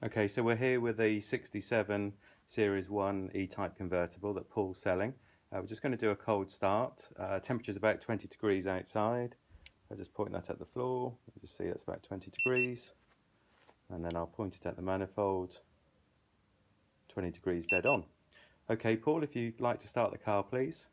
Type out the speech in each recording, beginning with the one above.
Okay, so we're here with a 67 Series 1 E-Type convertible that Paul's selling. We're just going to do a cold start. Temperature's about 20 degrees outside. I'll just point that at the floor. You just see that's about 20 degrees. And then I'll point it at the manifold. 20 degrees dead on. Okay, Paul, if you'd like to start the car, please.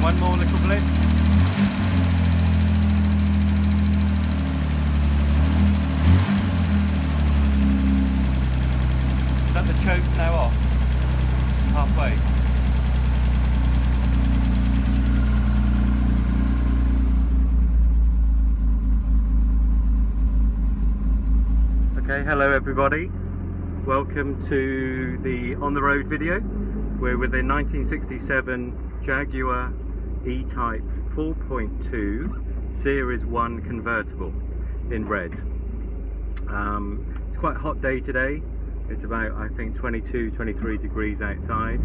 One more little blip. Is that the choke now off? Halfway. Okay, hello everybody. Welcome to the on the road video. We're with a 1967 Jaguar E Type 4.2 Series 1 convertible in red. It's quite a hot day today. It's about, I think, 22-23 degrees outside,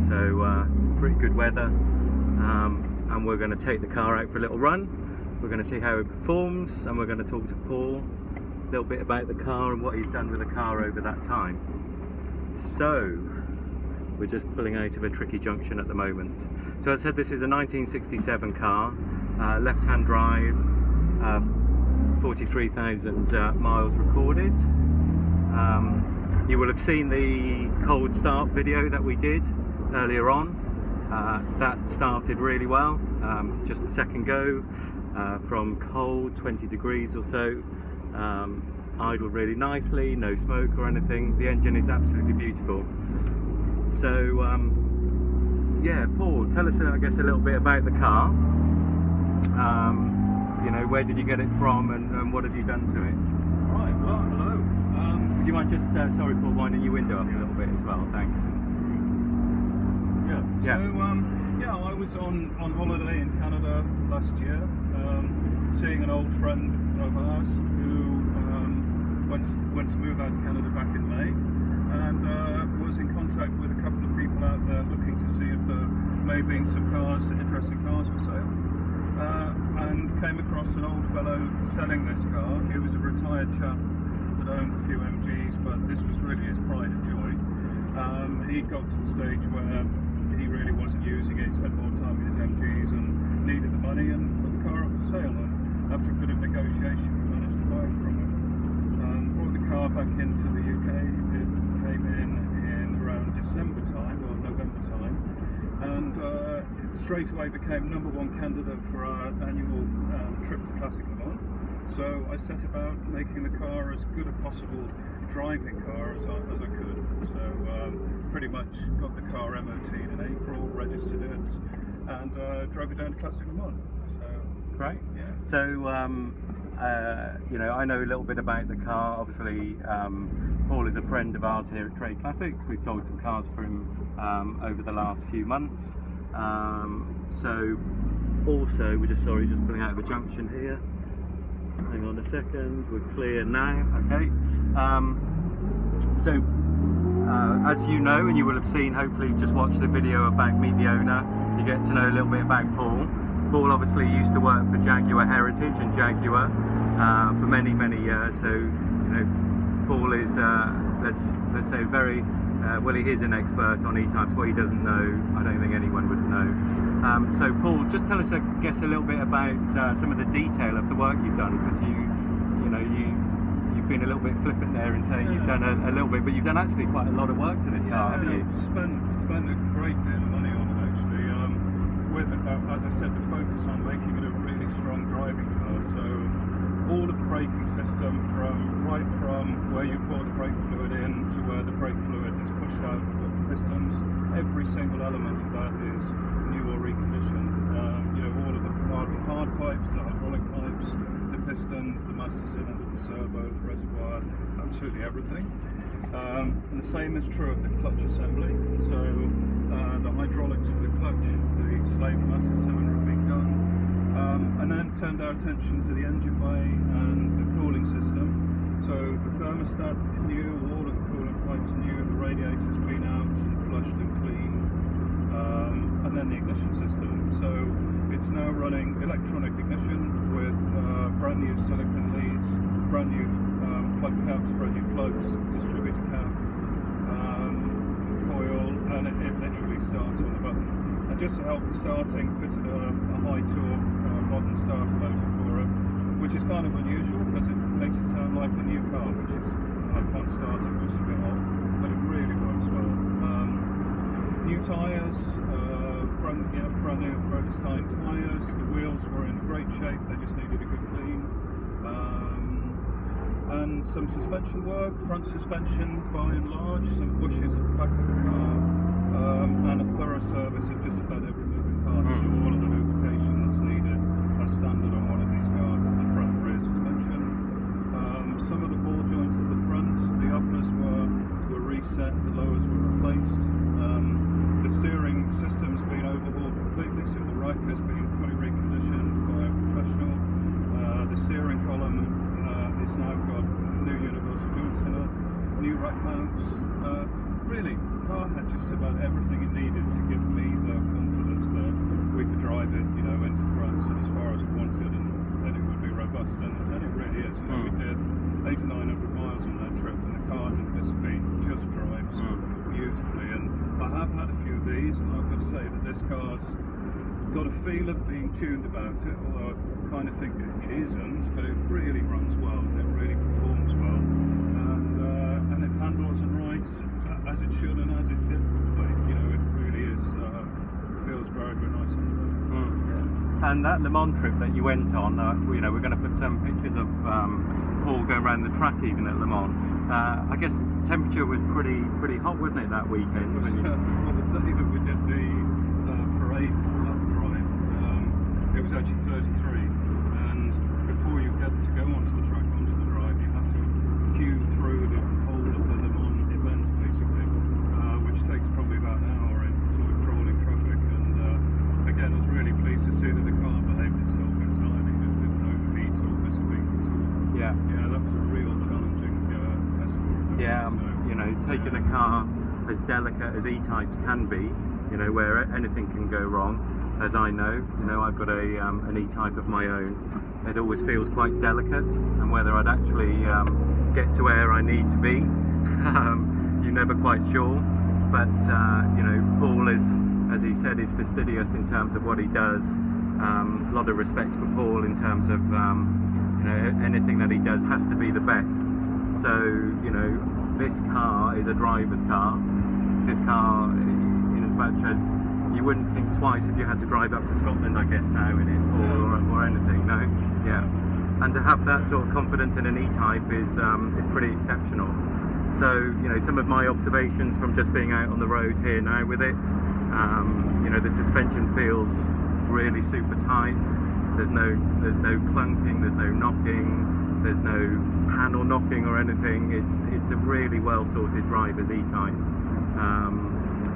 so pretty good weather. And we're going to take the car out for a little run. We're going to see how it performs, and we're going to talk to Paul a little bit about the car and what he's done with the car over that time. So we're just pulling out of a tricky junction at the moment. So as I said, this is a 1967 car, left-hand drive, 43,000 miles recorded. You will have seen the cold start video that we did earlier on. That started really well, just a second go, from cold, 20 degrees or so. Idled really nicely, no smoke or anything. The engine is absolutely beautiful. So yeah, Paul, tell us, I guess, a little bit about the car. You know, where did you get it from, and what have you done to it? Right, well, hello. Would you mind just, sorry Paul, winding your window up a little bit as well, thanks. Yeah, so yeah, I was on holiday in Canada last year, seeing an old friend of ours who went to move out to Canada back in May, and was in contact with a couple of people out there looking to see if there may have been some cars, interesting cars for sale, and came across an old fellow selling this car. He was a retired chap that owned a few MGs, but this was really his pride and joy. He got to the stage where he really wasn't using it, he spent more time with his MGs and needed the money, and put the car up for sale. And after a bit of negotiation, we managed to buy it from him. Brought the car back into the UK. It came in around December time or November time, and straight away became #1 candidate for our annual trip to Classic Le Mans. So I set about making the car as good a possible driving car as I could. So pretty much got the car MOT'd in April, registered it, and drove it down to Classic Le Mans. So Great. yeah. So you know, I know a little bit about the car. Obviously, Paul is a friend of ours here at Trade Classics. We've sold some cars for him over the last few months. So also, we're just pulling out of a junction here. Hang on a second, we're clear now. Okay. So as you know, and you will have seen, hopefully just watched the video about Meet the Owner, you get to know a little bit about Paul. Paul obviously used to work for Jaguar Heritage and Jaguar for many years, so you know Paul is let's say very well, he is an expert on E-types. What he doesn't know, I don't think anyone would know. So Paul, just tell us, I guess, a little bit about some of the detail of the work you've done, because you've been a little bit flippant there in saying you've done a little bit, but you've done actually quite a lot of work to this car, haven't you? Spent a great deal of money on it actually. With as I said, the focus on making it a really strong driving car. So all of the braking system, right from where you pour the brake fluid in to where the brake fluid is pushed out of the pistons, every single element of that is new or reconditioned. You know, all of the hard pipes, the hydraulic pipes, the pistons, the master cylinder, the servo, the reservoir, absolutely everything. And the same is true of the clutch assembly. So the hydraulics for the clutch, the slave master cylinder have been done. And then turned our attention to the engine bay and the cooling system. So the thermostat is new, all of the coolant pipes are new, the radiator's been out and flushed and cleaned, and then the ignition system. So it's now running electronic ignition with brand new silicon leads, brand new plug caps, brand new plugs, distributor cap, coil, and it literally starts on the button. And just to help the starting, fitted a high torque modern starter motor for it, which is kind of unusual because it makes it sound like a new car, which is upon starting, which is a bit odd, but it really works well. New tyres, brand new Convertible tyres. The wheels were in great shape; they just needed a good clean. And some suspension work, front suspension by and large, some bushes at the back of the car, and a thorough service of just about every moving part. So all of the lubrication that's needed as standard on one of these cars, the front and rear suspension. Some of the ball joints at the front, the uppers were reset, the lowers were replaced. The steering system's been overhauled completely, so the rack has been fully reconditioned by a professional. The steering column is now got new universal joints in it, new rack mounts. Really, the car had just about everything it needed to give me the confidence that we could drive it, you know, into France and as far as it wanted, and then it would be robust, and it really is. You know, we did 800 to 900 miles on that trip, and the car didn't miss a beat, just drives beautifully. And I have had a few of these, and I've got to say that this car's got a feel of being tuned about it, although I kind of think it isn't, but it really runs well, it really performs well, and it handles and rides as it should and as it did probably. You know, it really is, feels very nice on the road. Yeah. And that Le Mans trip that you went on, you know, we're going to put some pictures of Paul going around the track even at Le Mans. I guess temperature was pretty hot, wasn't it, that weekend? Well, the day that we did the parade lap drive, it was actually 33, and before you get to go onto the track, onto the drive, you have to queue through the whole of the Le Mans event basically, which takes probably about an hour in sort of crawling traffic. And again, I was really pleased to see that the car behaved itself entirely. It didn't overheat or miss a beat at all. Yeah, that was a real challenging test for it. Yeah, so, you know, taking a car as delicate as E-types can be, you know, where anything can go wrong. As I know, you know, I've got an E-type of my own. It always feels quite delicate, and whether I'd actually get to where I need to be, you're never quite sure. But you know, Paul is, as he said, is fastidious in terms of what he does. A lot of respect for Paul in terms of you know, anything that he does has to be the best. So you know, this car is a driver's car. This car, in as much as you wouldn't think twice if you had to drive up to Scotland, I guess, now in it, or anything. No, yeah. And to have that sort of confidence in an E-type is pretty exceptional. So you know, some of my observations from just being out on the road here now with it, you know, the suspension feels really super tight. There's no clunking, there's no knocking, there's no panel knocking or anything. It's a really well sorted driver's E-type.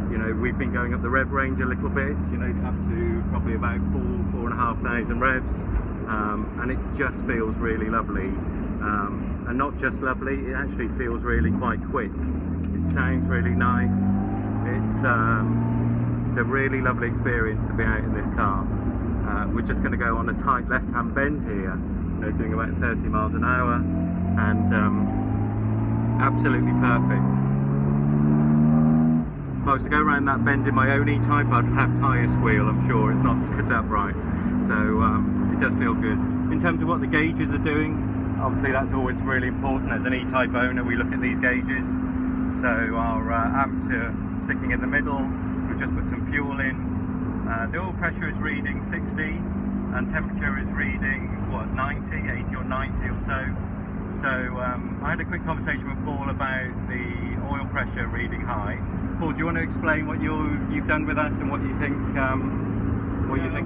You know, we've been going up the rev range a little bit, you know, up to probably about 4,500 revs, and it just feels really lovely. And not just lovely, it actually feels really quite quick. It sounds really nice. It's a really lovely experience to be out in this car. We're just going to go on a tight left-hand bend here, doing about 30 miles an hour, and absolutely perfect. If I was to go around that bend in my own E-Type, I'd have tyre squeal, I'm sure. It's not set up right, so it does feel good. In terms of what the gauges are doing, obviously that's always really important. As an E-Type owner, we look at these gauges. So our amps are sticking in the middle. We've just put some fuel in. The oil pressure is reading 60 and temperature is reading, what, 90, 80 or 90 or so. So I had a quick conversation with Paul about the oil pressure reading high. Paul, do you want to explain what you've done with that and what you think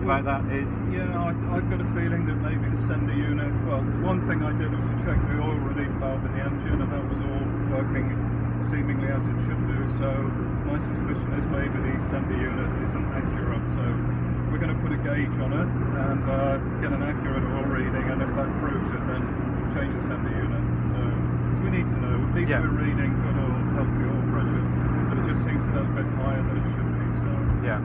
about that is? Yeah, I've got a feeling that maybe the sender unit, well, one thing I did was to check the oil relief valve in the engine, and that was all working seemingly as it should do. So my suspicion is maybe the sender unit isn't accurate. So we're going to put a gauge on it and get an accurate oil reading, and if that proves it, then change the sender unit. So we need to know. At least we're reading good oil, healthy oil pressure, but it just seems a little bit higher than it should be. So yeah.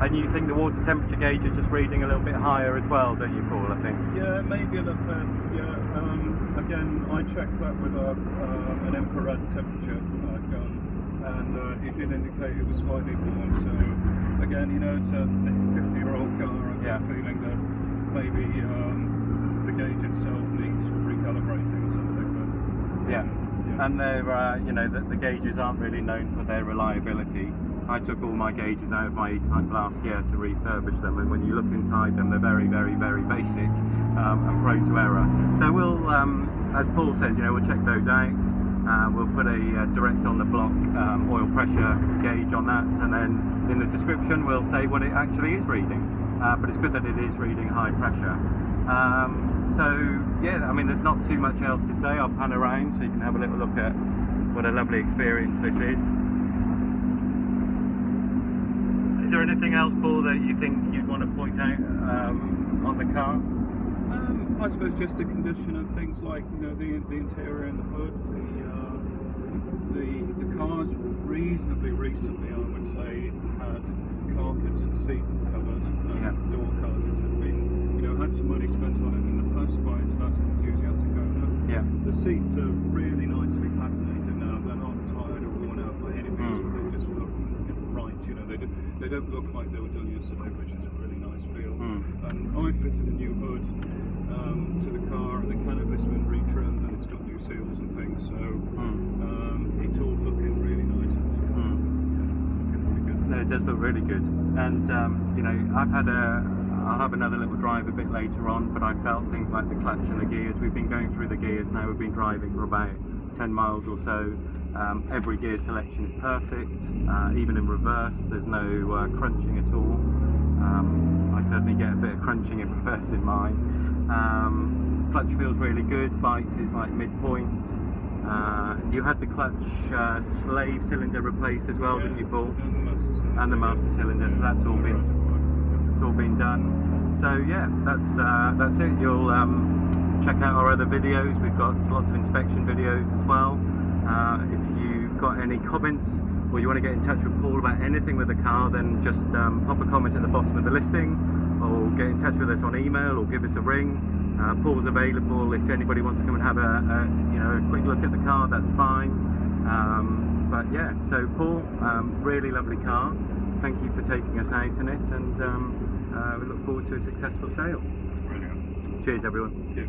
And you think the water temperature gauge is just reading a little bit higher as well, don't you, Paul? I think. Yeah, maybe a little bit. Yeah. Again, I checked that with an infrared temperature gun, and it did indicate it was slightly warm. So again, it's a 50-year-old car. I've got a feeling that maybe the gauge itself needs recalibrating or something. But and they're the gauges aren't really known for their reliability. I took all my gauges out of my E-Type last year to refurbish them, and when you look inside them, they're very, very, very basic and prone to error. So we'll, as Paul says, we'll check those out. We'll put a direct on the block oil pressure gauge on that, and then in the description we'll say what it actually is reading. But it's good that it is reading high pressure. So yeah, I mean, there's not too much else to say. I'll pan around so you can have a little look at what a lovely experience this is. Is there anything else, Paul, that you think you'd want to point out on the car? I suppose just the condition of things like the interior and the hood. The car's reasonably recently, I would say, had carpet seat covers and door cards. It had been, had some money spent on it in the past by its last enthusiastic owner. Yeah. The seats are really nicely patinated now. They're not tired or worn out by any means, but they just look right. They don't look like they were done yesterday, which is a really nice feel. And I fitted a new hood to the car, and the canopy's been retrimmed, and it's got new seals and things. So it's all looking really nice. It's looking really good. No, it does look really good. And I'll have another little drive a bit later on, but I felt things like the clutch and the gears. We've been going through the gears now. We've been driving for about 10 miles or so. Every gear selection is perfect. Even in reverse, there's no crunching at all. I certainly get a bit of crunching in reverse in mine. Clutch feels really good. Bite is like midpoint. You had the clutch slave cylinder replaced as well, didn't you, Paul? And the master cylinder. So that's all been done. So yeah, that's it. You'll check out our other videos. We've got lots of inspection videos as well. If you've got any comments or you want to get in touch with Paul about anything with the car, then just pop a comment at the bottom of the listing, or get in touch with us on email, or give us a ring. Paul's available if anybody wants to come and have a quick look at the car. That's fine. But yeah, so Paul, really lovely car. Thank you for taking us out in it, and we look forward to a successful sale. Brilliant. Cheers, everyone. Yeah.